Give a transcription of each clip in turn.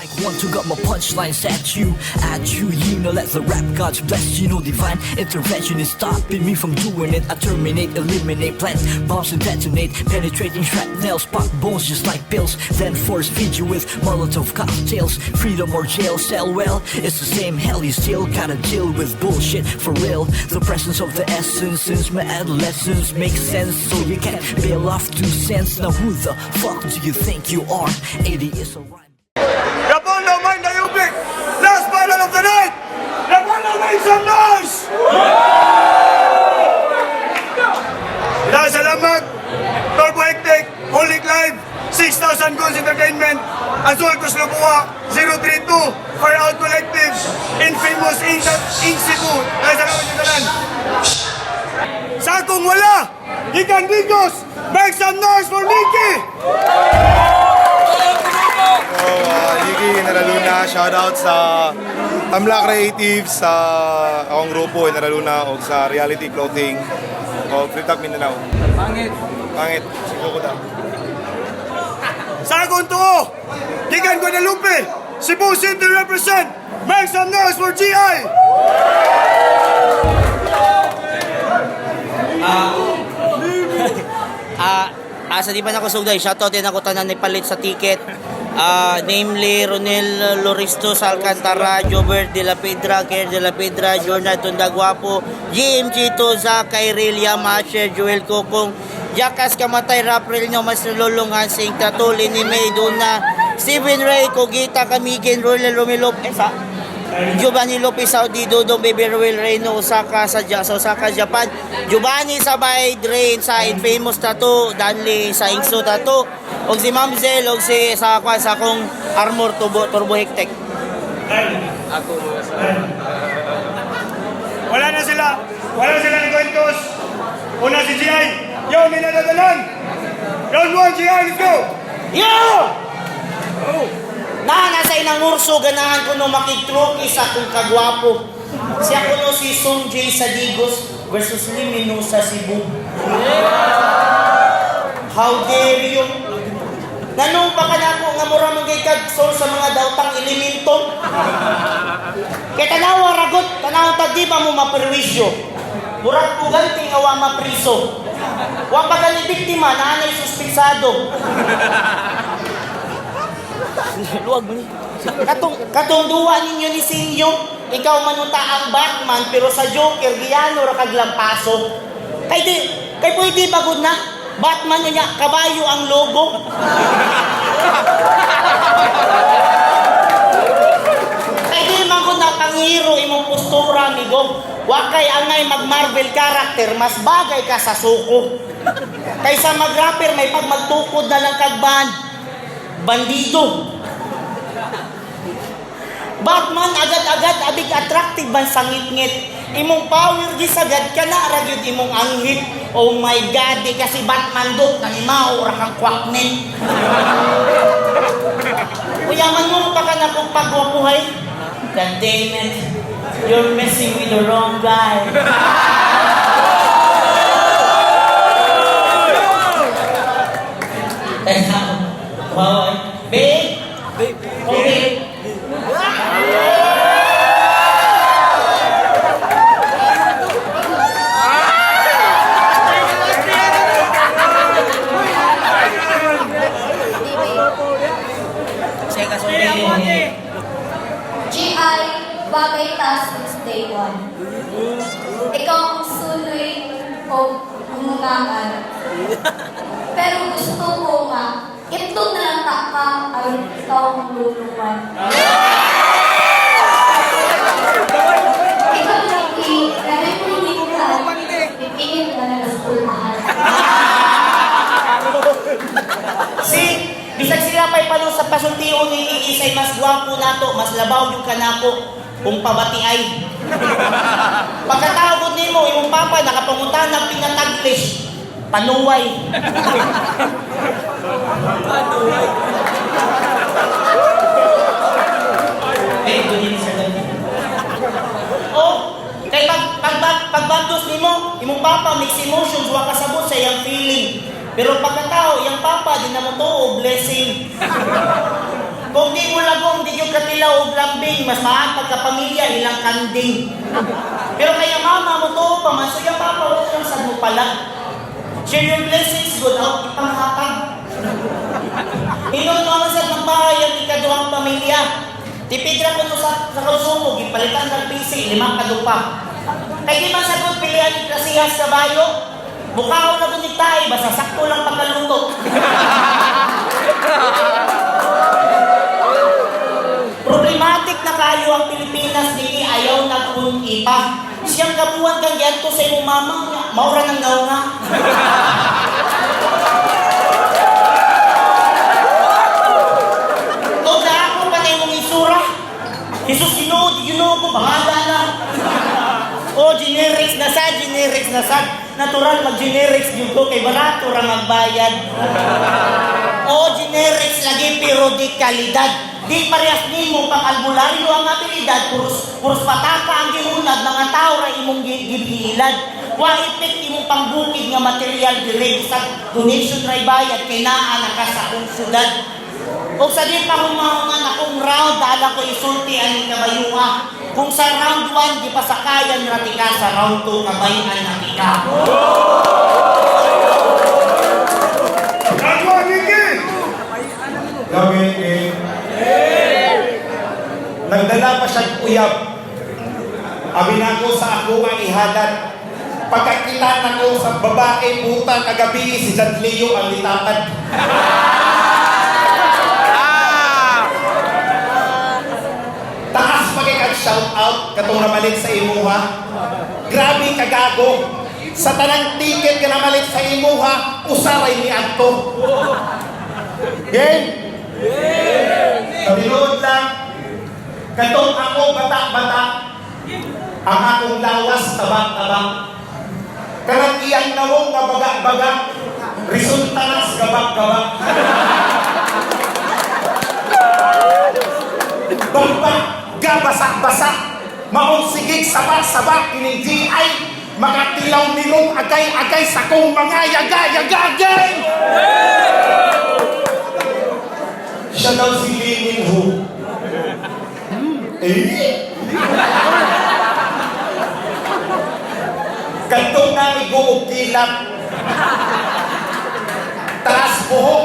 Like one to got my punchlines at you, you know, let the rap gods bless you, know, divine intervention is stopping me from doing it. I terminate, eliminate, plant bombs and detonate, penetrating shrapnels, pop bones just like pills, then force feed you with Molotov cocktails. Freedom or jail cell, well, it's the same hell, you still gotta deal with bullshit for real. The presence of the essence since my adolescence makes sense, so you can't bail off 2 cents. Now who the fuck do you think you are? 80 is a rhyme. Rapollo, mind the Ubik! Last battle of the night! Rapollo, make some noise! Salamat! Turbo Hectic, Holy Clive, 6,000 Goals Entertainment, Azul Kuslubua, 032, Fire Out Collective, Infamous Institute. Salamat yung talan. Sa kung wala, Ikan Bigos, make some noise for Mickey! Yigi Naraluna, shoutout sa Tamla Creatives, sa akong grupo Naraluna o sa Reality Clothing o Freetag Mindanao. Pangit, siguro ko daw. Sa akong tuo, Ikan Guadalupe, Cebu City represent, make some noise for GI! Sa di pa nakusugday, shoutout din ako tanan ni palit sa ticket. Namely Ronel Loristos Alcantara, Jobert de la Pedra, Ker de la Pedra, Jornal Tundagwapo, GMG Toza, Kyril Yamasher, Joel Kokong, Jackas Kamatay, Raprel nyo, Mas Lolong Hansing, Tatuli ni May Duna, Steven Ray, Kogita Kamigin, Royal Romilop, Giovanni Lopez Saudi, Dodong Baby Ruel Reyno, Osaka sa Osaka, Japan, Giovanni Sabay Drain sa Infamous Tattoo, Danley sa Ingso Tattoo, og si Mamzel, og si sa akong Armor Turbo Hectic. Wala na sila ng kwentos. Una si GI, yo, may nadadalan. Round 1, GI, let's go! Yo! Nasa inang urso, ganahan ko no makitruki sa akong kagwapo. Siya ko no si Song J sa Digos versus Limino sa Cebu. How dare you? Nanong pa ka na ako nga mura manggay kagsol sa mga dautang elementon? Kaya tanawa ragot, tanawa tagdi ba mo maperwisyo? Murag po ganti nga wa mapriso. Wa pa gali biktima, naanay suspensado. Luwag mo ni. Katong duwa ninyo ni Sinyo, ikaw manuta ang Batman, pero sa Joker, giyano ra kaglampaso. Kay pwede bagod na, Batman niya, kabayo ang logo. Kay di magod na panghiro imong postura, amigo. Wakay angay mag-Marvel character, mas bagay ka sa suko. Kaysa mag-rapper, may pag magtukod na lang kagban. Bandido. Batman agad-agad abig attractive ban sa ngit-ngit. Imong power gisagad ka na ragyod imong anghit. Oh my God, di kasi Batman do nanimaw ra kang kwaknin. Uyaman mo pa ka na kung pagwapuhay. God damn it, you're messing with the wrong guy. Wow, babe. Okay. GI, bagay taas since day one. Ikaw ang sunoy o umungangan. Pero gusto ko nga, ito na lang taka ay ikaw ang luluwan. Ikaw lang dahil kung hindi ko ka, pipingin ka na naskultahan. Bisag sila pa'y pano sa pasuntiyon ni Iisay, mas gwapo nato, mas labaw yung kanako kung pabati ay. Pagkatawag ni mo, yung papa nakapangunta ng pinataglish, panuway. Panuway. Eh, doon sa ganyan. Oh, kay pagbandos ni mo, imong papa mixed emotions, wa kasabot sa iyang feeling. Pero pagkatao, yung papa, di na mo to, blessing. Kung di mo lagom, di yung katilaw o lambing, mas mahal pagkapamilya, ilang kanding. Pero kaya mama mo to, pamasuya papa, wala lang sa mo pala. Share your blessings, good out, ipanghatag. Inon mo sa ng bahay ang ikaduhang pamilya. Tipidra ko no sa konsumo, gipalitan ng PC, 5 kadupa. Kaya di man sagot pilihan ni Klasihas sa bayo, bukaw na doon tayo, basta sakto lang pagkaluto. Problematic na kayo ang Pilipinas, di ayaw na kung ipa. Siyang kabuhan kang ganito sa iyong mama, maura ng nauna. Doon na ako pa na yung isura. Jesus, you know ko, bahala na. O, generics na sad. Natural, mag-generics yung ko, kay barato ra magbayad. O, generics lagi, pero di kalidad. Di parehas nimo pang albularyo ang abilidad, puros pataka ang gihunag, mga tao ra imong gibilad. Wa epek imong pangbukid nga material diri sa donation ra bayad kay naa na ka sa akong syudad. O sa di pa humahungan akong round, dala ko isulti ang kabayuha. Kung sa round 1, di pa sakayan ratika, sa round 2, kabayan natika. Ako, Niki! Gabi, nagdala pa siyang uyab. Abi na ko sa ako ang ihadat. Pagkakita na ko sa babae, puta, kagabi si Jadleo ang litakad. Taas pagkakag-shout out, katong namalit sa imuha. Grabe kagago. Sa tanang ticket ka namalit sa imuha, usaray ni Anto. Game? Kabilood lang. Katong ako bata-bata, ang akong lawas tabak-tabak. Karang iyang nawong nga baga-baga, resultanas gabak-gabak. Bamba, gabasak-basak, maong sigig sabak-sabak, kining GI, makatilaw nilong agay-agay sa kong mga yaga-yagagay! Siya daw si Lee Min-ho. Kantong na iguog kilap. Taas buhok,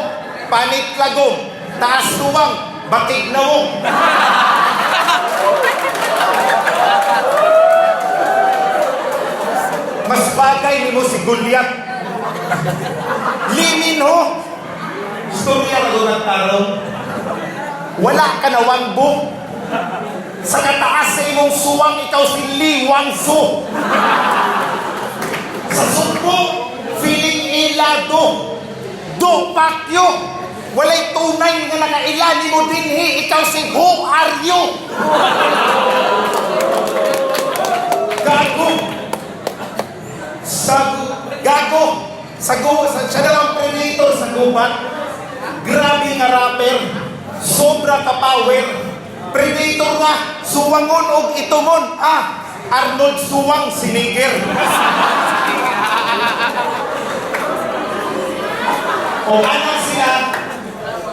panit lagom. Taas tuwang, batig na mo. Mas bagay ni mo si Goliath. Lee Min-ho. Storya na doon ang tarong. Wala ka na wangbo. Sa kataas sa imong suwang, ikaw si Lee Wang-soo. Sa sumpo, feeling ilado. Do Pacquiao. Walay tunay nga nakailani mo dinhi, ikaw si Who Are You? Gago. Siya na lang predator sa gubat. Grabe nga rapper. Sobra ka power. Predator nga, suwangon og itumon. Arnold Suwang Siniger.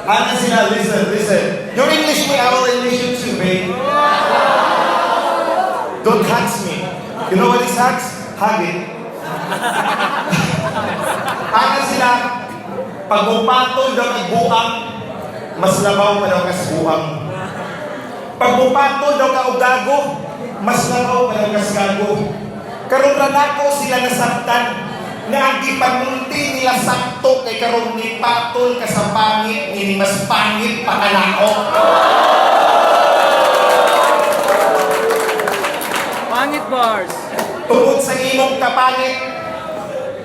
Ana sila, listen. Your English me, I will English you too, babe. Don't hug me. You know what is hugs? Hugging. Ana sila, pag bupatol daw nagbuang, mas labaw pa daw kasbuang. Pag bupatol daw kaugago, mas labaw pa daw kasgago. Karon ra nako sila nasabtan, nga ang gipanunti nila sakto kay karon ni patol ka sa pangit, ni mas pangit pa kanako. Pangit bars. Tungod sa imong kapangit,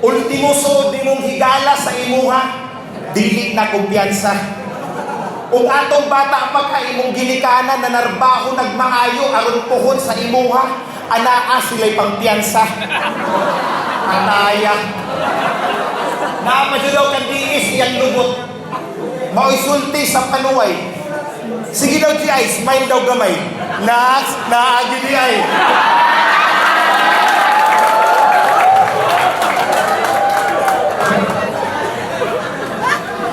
ultimo suod nimong higala sa imuha, dili na kumpiyansa. Kung atong bata pa ka imong ginikanan na narbaho nagmaayo aron puhon sa imuha, anaa sila'y pangpiyansa. Ataya. Napadyo daw kang diis iyang lubot. Mausulti sa panuway. Sige daw G.I. smile daw gamay. Naagi di ay.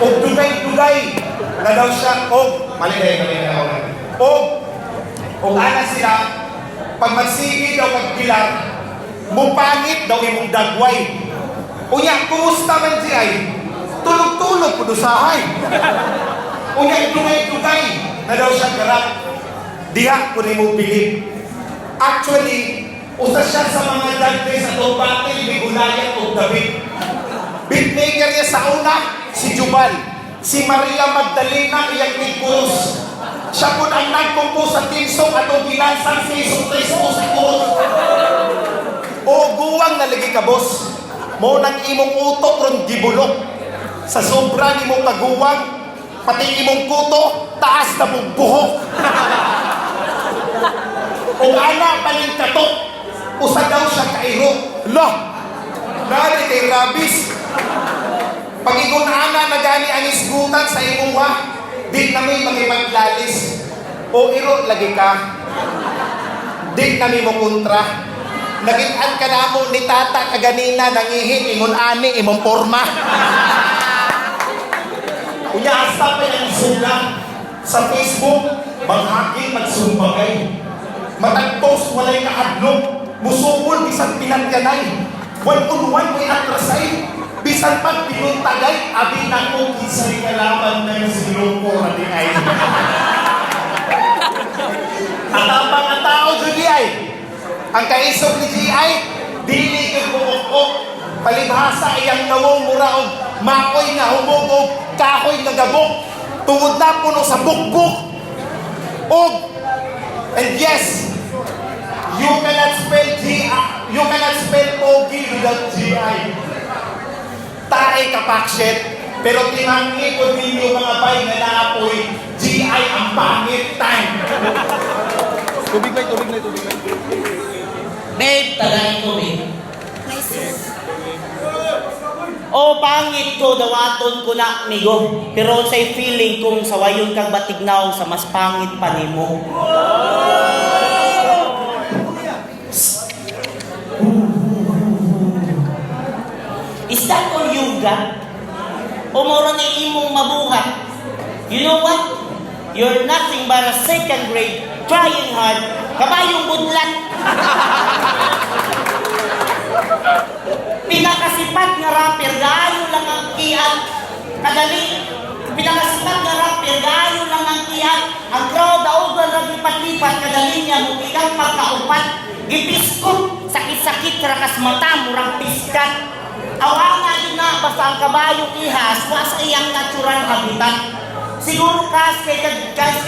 Og dugay-dugay na daw siya, og mali na ako na. O ana sila, pag magsigi daw pagpilar, mupangit daw imong dagway. Unya, kumusta man si ay? Tulog-tulog po dosahay. Unya, dugay-dugay na daw siya garap. Diha po ni mo bilib. Actually, usa siya sa mga dagde sa Tobate, Bigulayan o David. Beatmaker niya sa una, si Jubal. Si Maria Magdalena, iyang Cruz. Siya po ang nagkumpos sa tinsong atong ginasang sa isang trismo sa Cruz. O guwang nalagi ka, boss. Mo nang imong utok ron gibulok. Sa sobra ni mong kaguwang, pati imong kuto, taas na mong buhok. O ana paling katok, usa daw siya kairo. Lah! Nari kay Rabis. Pag igunana na gani ang isgutan sa imuha, di na may magipaglalis. O iro lagi ka. Di na may mo kontra. Nagitan ka na mo ni tata kaganina nangihin ingon ani imong porma. Unya hasta pa yung isuga sa Facebook, maghaging magsumbagay. Matag-post walay kahadlok, musubol bisan pinagyanay. One-on-one may atrasay, bisan pag pinuntagay, abi na kong kisay kalaban na yung silong ko rati ay. Atapang ang tao dyan ay. Ang kaisog ni G.I. dili yung buok-ok. Palibhasa iyang nawong muraog, makoy nga humugog, kahoy nga gabok, tungod na puno sa bukbuk. And yes, you cannot spell G.I. You cannot spell Pogi without G.I. Tae kapakshit, pero tinangi ko ninyo mga bay na naapoy, G.I. ang pangit time. Tubig na. Babe, tagay ko, babe. O pangit ko, dawaton ko na, amigo. Pero sa'y feeling kung sawayon kang batignaw sa mas pangit pa ni mo. Is that all you got? O moro na imong mabuhat? You know what? You're nothing but a second grade, trying hard, kabayong budlat. Pinakasipat nga rapper, gaayo lang ang kiat. Kadali, pinakasipat nga rapper, gaayo lang ang kiat. Ang crowd, augan lang lipat-lipat, kadali niya, mukigang pagkaupat. Gipiskot, sakit-sakit, rakas mata, murang piskat. Awangan yun na, basta ang kabayong ihas, was iyang natural habitat. Siguro kay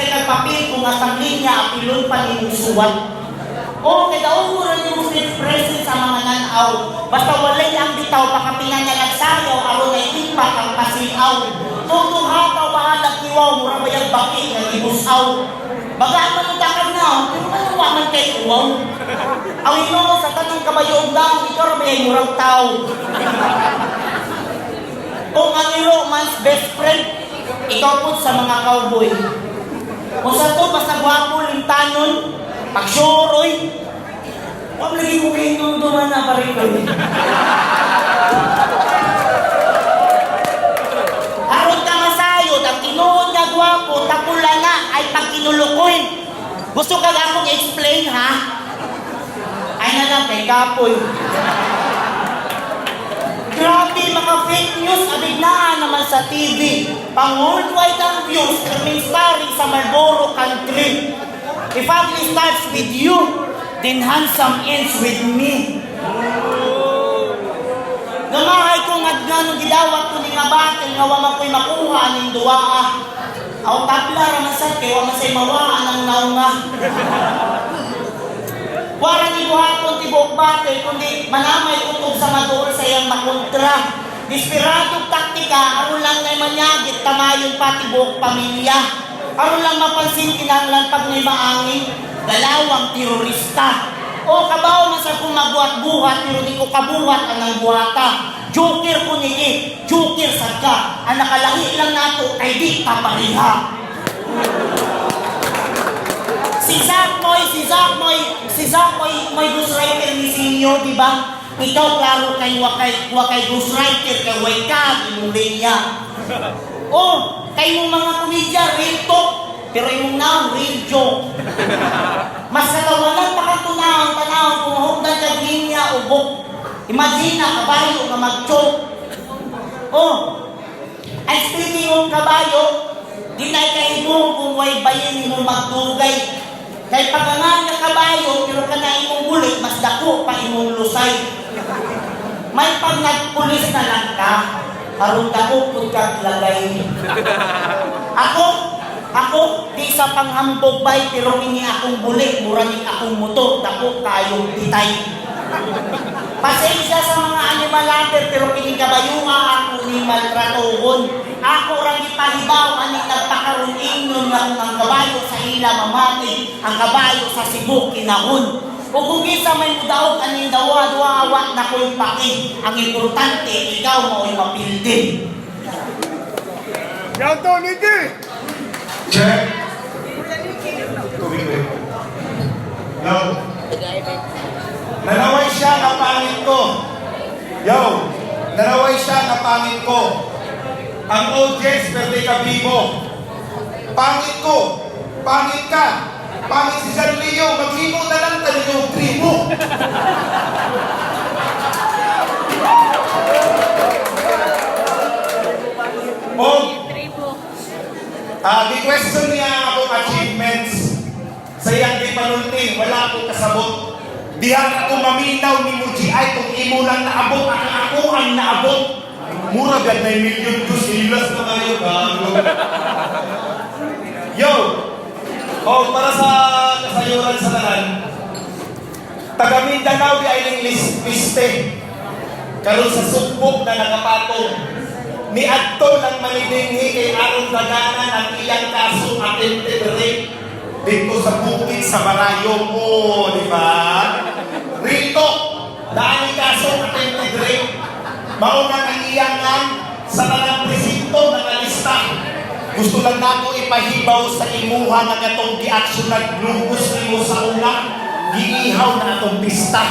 nagpapil kung asang linya, apilon pa ni musuwan. O, kaya daw rin yung Muslim present sa mga nanaw. Basta walay ang bitaw, pakapinan niya nagsayaw, aron ay impact ang pasiaw. Tungtong hataw, bahalag kiwaw, mura bayang baki ng ibusaw. Bagaan manuntakan na, pero manuwaman kay uwaw. Ang ino, sa tanong kabayong daw, ikaw rin murang tao. Kung ang iro, man's best friend, ikaw po sa mga cowboy. Kung sa to, basta gwapo, lintanon, pagsyoroy, huwag lagi mo kayo nung duman na parikoy. Aron ka masayod, ang tinuod nga gwapo, tapula na ay pagkinulukoy. Gusto ka akong explain, ha? Ay na lang kay kapoy. Grabe, mga fake news, abiglaan naman sa TV. Pang worldwide ang views, kaming starring sa Marlboro country. If ugly starts with you, then handsome ends with me. Gamahay ko nga ganong gidawat ko ni nga batil nga waman ko'y makuha ng duwaa. Aw tapla raman sa kay waman sa'y mawaan ang naunga. Wala ni buhaton tibok batil, kundi manamay utog sa maduol sa iyang makontra. Desperadong taktika, aron lang ngay manyagit tamayon pati buok pamilya. Aron lang mapansin kinahanglan pag may maangin, galawang terorista. O kabaw na sa kumabuhat-buhat, pero di ko kabuhat ang buhata. Joker ko nili, joker sad ka. Ang nakalahi lang nato ay di kapariha. Si Zach Moy, may ghostwriter ni Sinyo, di ba? Ikaw klaro kay wakay ghostwriter kay way ka, imong linya. Oh, kay mo mga komedya, real talk, pero imong naong real joke. Mas katawanan pa kang tunahon kung hugdan ka linya o buk. Imagine na kabayo nga mag-choke. Oh, ay speaking of kabayo, di na ikahibo kung way bayin mo magdugay. Kay pagangan nga kabayo, pero ka na imong bulit, mas dako pa imong lusay. May pag nagpulis na lang ka, aron dako kung kaglagay. Ako, di sa panghambog bay, pero ini akong bulit, muraning akong motor, dako kayong bitay. Pasensya sa mga animal lover, pero kinikabayunga ako ni maltratohon. Ako rang ipahibaw aning nagpakaroon inyon nga kung ang kabayo sa ila mamati, ang kabayo sa Cebu kinahon. O kung isa may mudaog aning dawa-dawa na ko'y paki, ang importante, ikaw mo'y mapildin. Yan to, Nicky! Check. Tubig. No. Nanaway siya na pangit ko. Yo, nanaway siya na pangit ko. Ang audience, pwede ka bibo. Pangit ko. Pangit ka. Pangit si San Leo. Maghimo na lang tayo yung tribo. Di question niya akong achievements. Sa iyang di panunting, wala akong kasabot. Dihan ako maminaw ni Muji ay kung imo lang naabot, ako ang naabot. Mura gan na million views, ilas na kayo. Yo! Para sa kasayuran sa tanan, taga Mindanao di ay liste. Karon sa sugbok na nakapatong. Ni adto lang manidinghi kay aron daganan ang iyang kaso attempted rape dito sa bukid sa Marayo mo, di ba? Rito, dahil kaso attempted rape, maunang ang iyangan sa tanang presinto na kalista. Gusto lang nako ipahibaw sa imuha na katong gi-action nag-globus nimo sa una, giihaw na atong pista.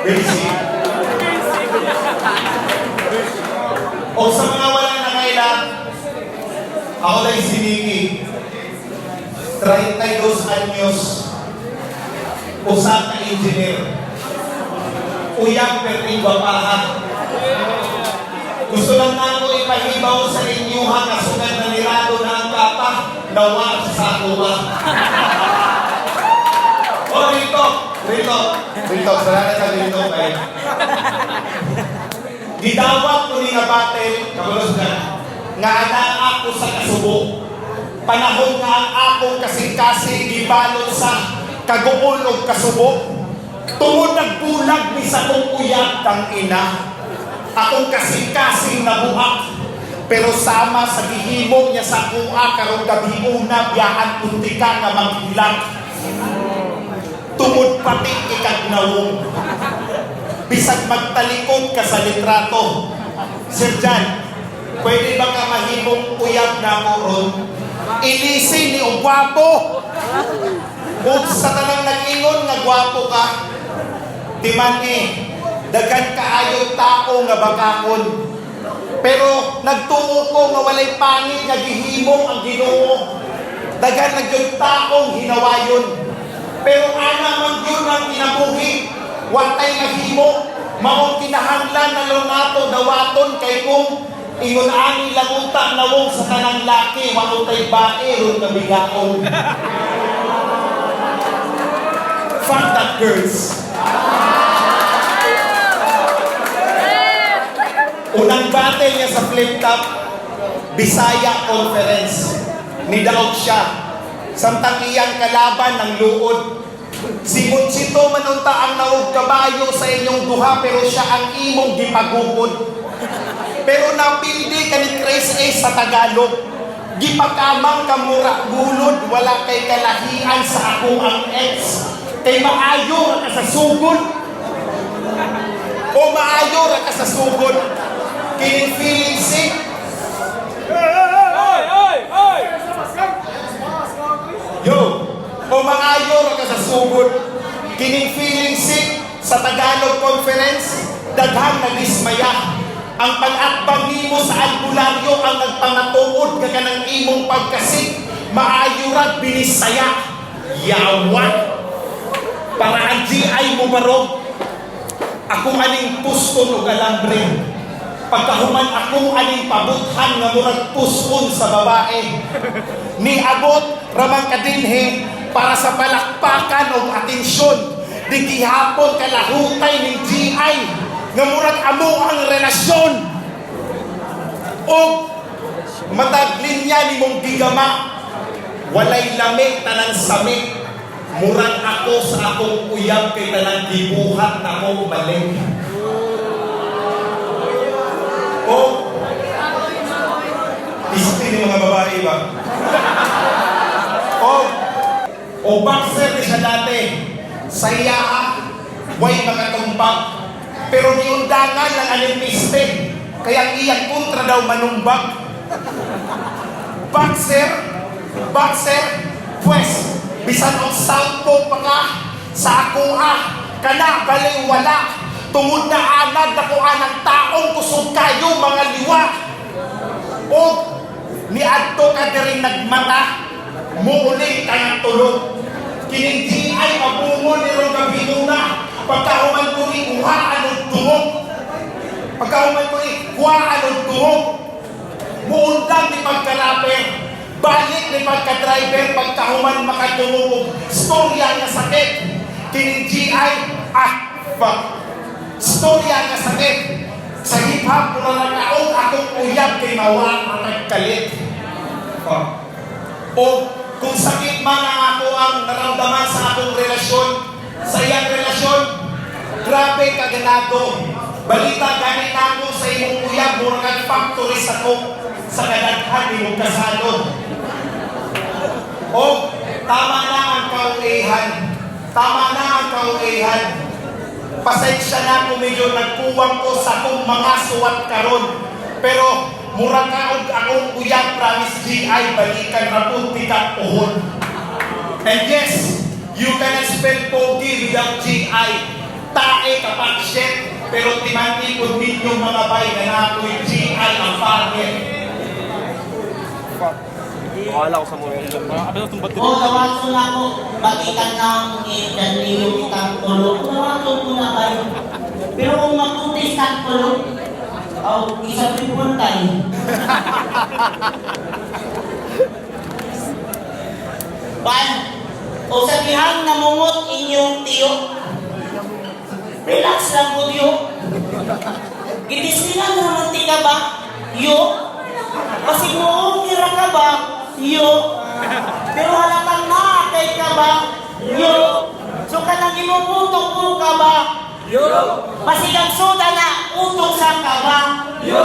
Basic. O sa mga walang nakailan, ako lang si Nicky. 32 anyos. Usap na engineer. Uyang pertingwa pahat. Gusto lang na ako ipahibaw sa inyo ha, kasugat na nirado na ang kapa, nawa sa kuha. Rito, salamat sa dito, eh. Gidawat ko ni nga battle, kabulos nga anak ako sa kasubo. Panahon nga ang akong kasing-kasing gibalot sa kaguol o kasubo. Tungod nagbulag ni sa kong uyag kang ina. Akong kasing-kasing nabuhak. Pero sama sa gihimog niya sa kuha karong gabi una biyahan kunti ka nga maghilag. Tungod pati ikagnawong. Bisag magtalikod ka sa litrato. Sir Jan, pwede ba ka mahimong uyab na mo ron? Ilisin ni o gwapo. Kung sa tanang nag-ingon nga gwapo ka, timan dagan kaayong tao nga bakakon. Pero nagtuo ko nga walay pangit nga gihimong ang Ginoo. Dagan nagyong taong hinawayon. Pero ana man yun ang kinabuhi, watay mahimo, maong kinahanglan na lunato dawaton kay kung ingon ani laguta nawong sa tanang laki, watay bae ron kabigaon. Fuck that girls. Unang bate niya sa flip top, Bisaya Conference. Nidaog siya. Samtang iyang kalaban ng luod. Si Munsito manunta ang nawog kabayo sa inyong duha, pero siya ang imong gipagupod. Pero napildi ka ni Chris A sa Tagalog. Gipakamang kamura gulod, wala kay kalahian sa ako ang ex. Kay maayo ra ka sa sugod. O maayo ra ka sa sugod. Kini feeling sick. Yo, o maayo ra ka sa sugod. Kining feeling sick sa Tagalog Conference, daghang nagdismaya. ang pag-atbang nimo sa albularyo ang nagpangatuod ka kanang imong pagkasik, maayo ra binisaya, yawan. Para ang GI mo barog, akong aning puston o galambre. Pagkahuman akong aning pabuthan nga murag puson sa babae. Niabot ramang kadinhe para sa palakpakan o atensyon. Di gihapon kalahutay ng GI nga murag amo ang relasyon. O matag linya ni mong gigama, walay lami tanang sami. Murag ako sa akong uyab kay tanang gibuhat na mo balik. O isipin ng mga babae ba? O boxer ni siya dati, saya way makatumbag, pero niundangan lang aning piste, kaya iyang kontra daw manumbag. Boxer, pues, bisan ang sampo pa ka, sa ako kana baliw wala, tungod na anad ako anang taong kusog kayo mga liwa. O niadto ka diring nagmata, muuli ka ng tulog. Kininti ay mabungo ni Rong Gabinuna, pagkahuman ko ni kuha anong tungog. Pagkahuman ko ni kuha anong tungog. Muundang ni pagkaraper, balik ni pagka-driver, pagkahuman makatungog. Storya nga sakit. Kininti ay, storya nga sakit. Sa hip-hop, kung nanakaon akong uyab kay mawala ang nagkalit. O kung sakit man ang ako ang naramdaman sa akong relasyon, sa iyang relasyon, grabe kaganado. Balita ganit ako sa imong uyab, murag factory sa ko sa kadaghan ni mong kasalo. O tama na ang kaulihan. Tama na ang kaulihan. Pasensya na kung medyo nagkuwang ko sa akong mga suwat karon. Pero murag kaog akong uyab, promise GI, balikan rapon tikat uhon. And yes, you cannot spell pogi without GI. Tae kapag shit, pero timan-ikod ninyong mga bay na nako'y GI ang partner. Wala ko sa mga O, tawaso na ako. Balikan ng itanliyo kitang tulog. Tawaso ko na kayo. Pero kung maputis kang tulog, isang pipon tayo. O sabihang namungot inyong tiyo. Relax lang po tiyo. Gitisnilan naman ti ka ba? Yo. Kasi mo kira ka ba? Yo. Pero halatang nakakay ka ba? Yo. So kanang imuputok po ka ba? Yo. Pasigang soda na utok sa ka ba? Yo.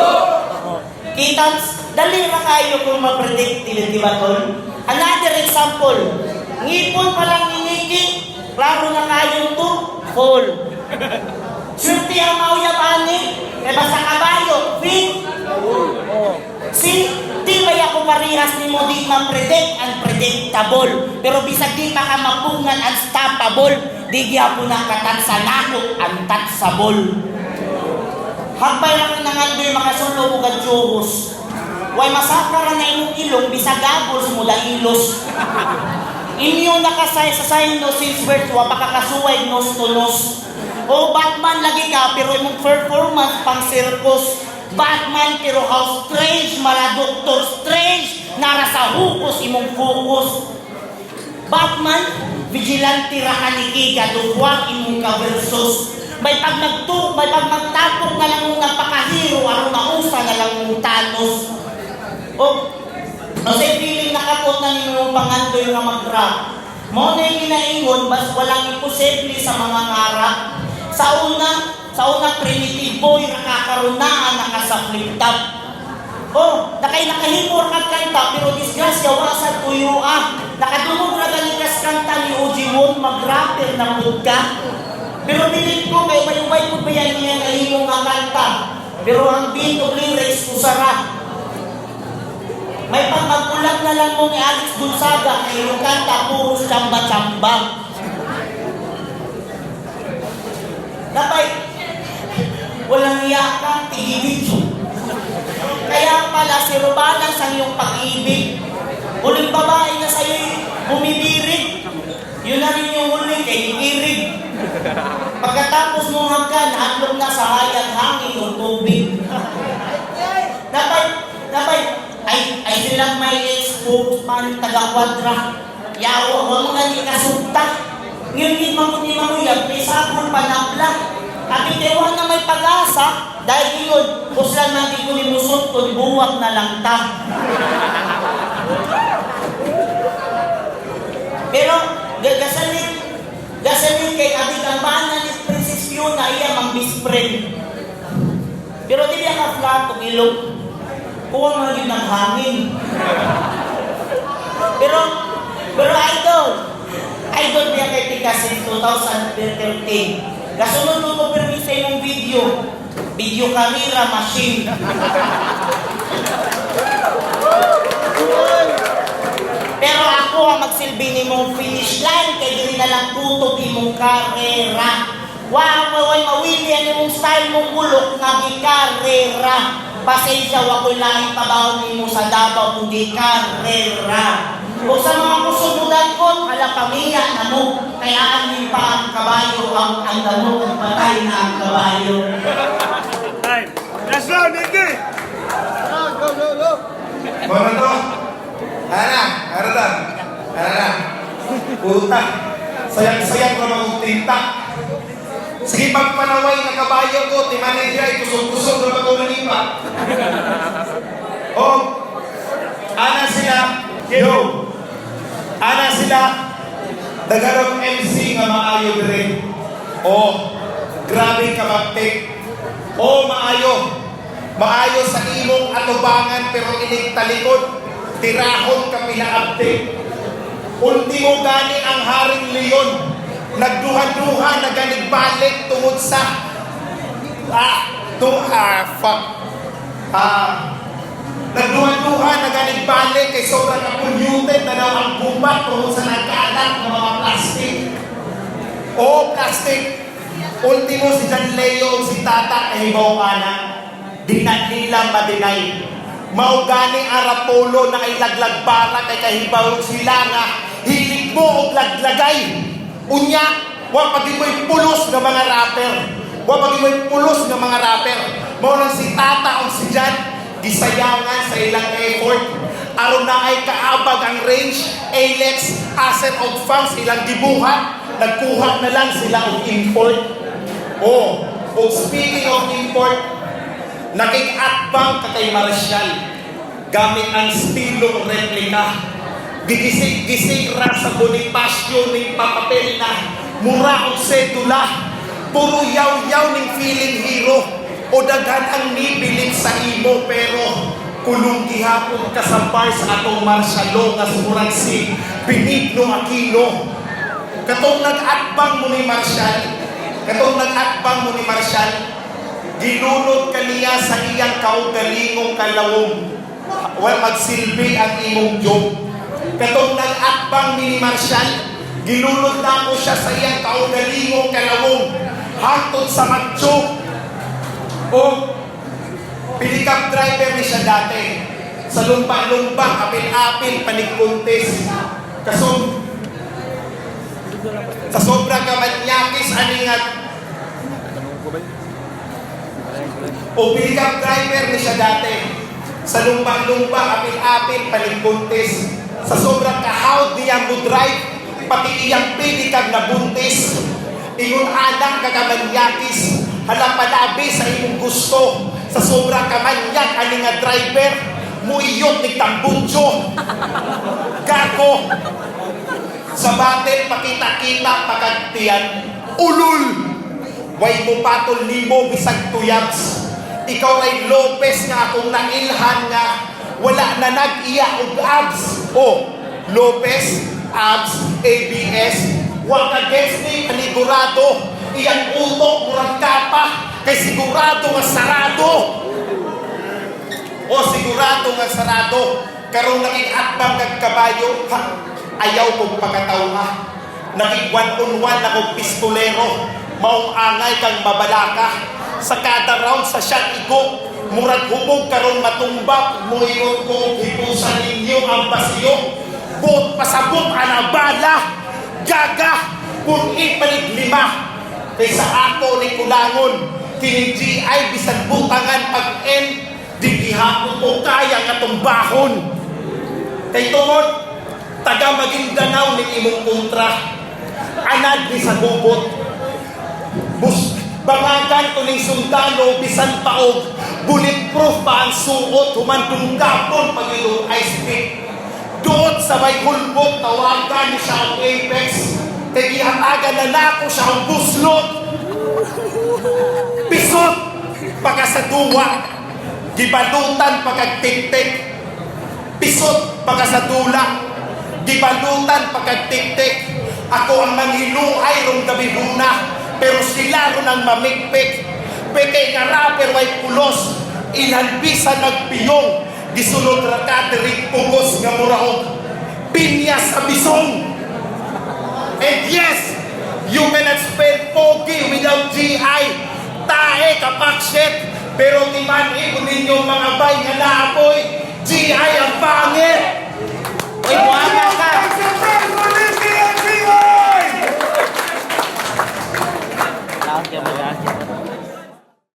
Kitans, dali na kayo kung ma-predict, di ba tol? Another example, ngipon pa lang ni Nikki, klaro na kayo to, fall. Swerte ang mauyab ani, kaya basta kabayo, fit. See, di ba ako parehas ni mo di ma-predict, unpredictable. Pero bisag di pa ka mapungan, unstoppable, di gyapon na katansanako, untatsable. Hagbay lang nangandoy makasulo o gadyohos. Way masakara na imong ilong, bisag gabos mo da ilos. Inyo nakasay sa sign no since birth, wa pakakasuway nos to nos. O Batman lagi ka, pero imong performance pang circus. Batman pero how strange, mala Doctor Strange, nara sa hukos imong focus. Batman, vigilante ra ka ni Giga, duwag imong ka-versus. May pag magtapok na lang mong napakahiro, aron mausa na lang mong Thanos. O say feeling nakapot na ninyo pangandoy nga mag-rap. Mo na yung ginaingon, bas walang imposible sa mga ngarap. Sa una primitive boy, nakakarunaan, nakasa-flip top. Nakahimor kag kanta, pero disgrasya, wasa tuyo Nakadungog na ganikas kanta ni Oji Won, mag-rapper na mood ka. Pero bilip ko, may bayubay ko ba yan niya na himong nga kanta. Pero ang beat of lyrics, usara. May pagmagulat na lang mo ni Alex Gonzaga, kaya yung kanta, puro chamba-chamba. Dapat, walang iyakan, tigibig. sirubalan sa iyong pag-ibig. Huling babae na sa'yo'y bumibirig. Yun na rin yung huling kay irig. Pagkatapos mong hagkan, handog na sa hayag hangin o tubig. Dapat, ay silang may spokesman taga-kwadra. Yawa, huwag nga ni kasugta. Ngayon, di mo yan, may sabon panabla. At itewa na may pag-asa, dahil yun, kuslan natin kung imusot, kung buwak na lang ta. Pero, gasalit kay ating kampanan ni Princess Fiona, iya mang bispren. Pero di niya ka-flat o ilog. Kuha mo yun ng hangin. Pero idol niya kay Tika since 2013. Kasunod mo ko permisa yung video karira machine. Pero ako ang magsilbi ni mong finish line, kay diri na lang tutok imong karera. Wow, mawili ang imong style mong bulok nga gikarera. Pasensya, wako'y laing pabaw ni mo sa Davao, kundi karera. O sa mga kusubudan ko, pamiya na mo, kaya anin pa ang kabayo, ang damo, ang patay na ang kabayo. Time. Last round, Nicky! Mana to? Ano na? Puta. Sayang ka mag-tinta. Sige, pagpanaway na kabayo ko, timanay diya, kusog-kusog na mag-unanipa. Ana sila, ana sila, dagarong MC nga maayo rin. Grabe ka magtik. Maayo sa imong atubangan pero inig-talikod, tirahon ka pinaabtik. Ultimo gani ang Haring Leon, nagduha-duha na ganigbalik tungod sa nagduha-duha na ganigbalik kay sobrang na-polluted na daw ang gubat tungod sa nagkaalat ng mga plastic. Plastic. Ultimo si John Leo o si Tata kahibaw ana, dinadila madinay. Maugani arapolo na ay laglagbara kay kahibaw sila nga hilig mo og laglagay. Unya, wa pati mo'y pulos ng mga rapper. Mao lang si Tata o si John, gisayangan sa ilang effort. Aron na ay kaabag ang range, Alex, asset of funds ilang gibuhat. Nagkuha na lang sila og import. Speaking of import, nakik-atbang ka kay Marshall gamit ang stilong replika. Gigisig ra sa Bonifacio ning papapel na mura og sedula. Puro yaw-yaw ning feeling hero o daghan ang nibilin sa imo pero kulong gihapon ka sa bars atong Marshalo nga sumurang si Benigno Aquino. Katong nag-atbang mo ni Marshall, gilunod kaniya sa iyang kaugalingong kalawong. Magsilbi ang imong job. Katong nag-atbang ni Marshall, gilunod na ko siya sa iyang kaugalingong kalawong. Hangtod sa magjo. Pilikap driver ni siya dati. Sa lumpa-lumpa, apil-apil, panikpuntis. Sa sobrang kamanyakis, aningat. Pilikap driver ni siya dati. Sa lumpa-lumpa, apil-apil, panikpuntis. Sa sobrang kahawd niya mo drive, pati iyang pilikap na buntis. Ingon anak kakamanyakis, halapalabi sa imong gusto. Sa sobrang kamanyak, ani nga driver, muiyot ni tambunso. Gago. Sa batin, pakita-kita, pakagtiyan. Ulul! Way mo patol limo, bisag tuyabs. Ikaw ay Lopez nga akong nailhan nga wala na nag-iya og abs. Lopez, abs, ABS, wag against me, panigurado. Iyang utok, murang kapa, kay sigurado nga sarado. Sigurado nga sarado. Karong nakikatbang kag kabayo, ayaw kong pagkatawa. Nakik-one-on-one na kong pistolero. Maong angay kang mabalaka. Sa kada round sa shot igo, Murag hubog karong matumbak, muingon ko hipusan ninyo ang basyo. Bot pasabot ana bala, gaga, pun-i paniglima. Kaysa ako ni Kulangon, kining GI bisan butangan pag-end, di gihapon ko kaya nga tumbahon. Kay tungod, taga Maguindanao ni imong kontra, anad ni sa bubot. Bangagan ko ning sundalo bisan paog, bulletproof pa ang suot, humantong kapon pag ito ice pick. Doon sa may hulbot, tawagan ni siya ang apex, kay gihatagan na nako siya ang buslot. Pisot, pagkasaduwa, gibalutan pagkagtik-tik. Pisot, pagkasadula, gibalutan pagkagtik-tik. Ako ang manghiluay rong gabi muna, pero sila ron ang mamikpik. Pekay nga rapper way pulos, inhalbisan nagpiyong, gisulod ra katerik pugos nga murahog, pinya sa bisong. And yes, you cannot spell pogi without GI. Tae kapakset, pero timan-i ko ninyong mga bay nga naapoy, GI ang pangit. Uy, buhanga ka!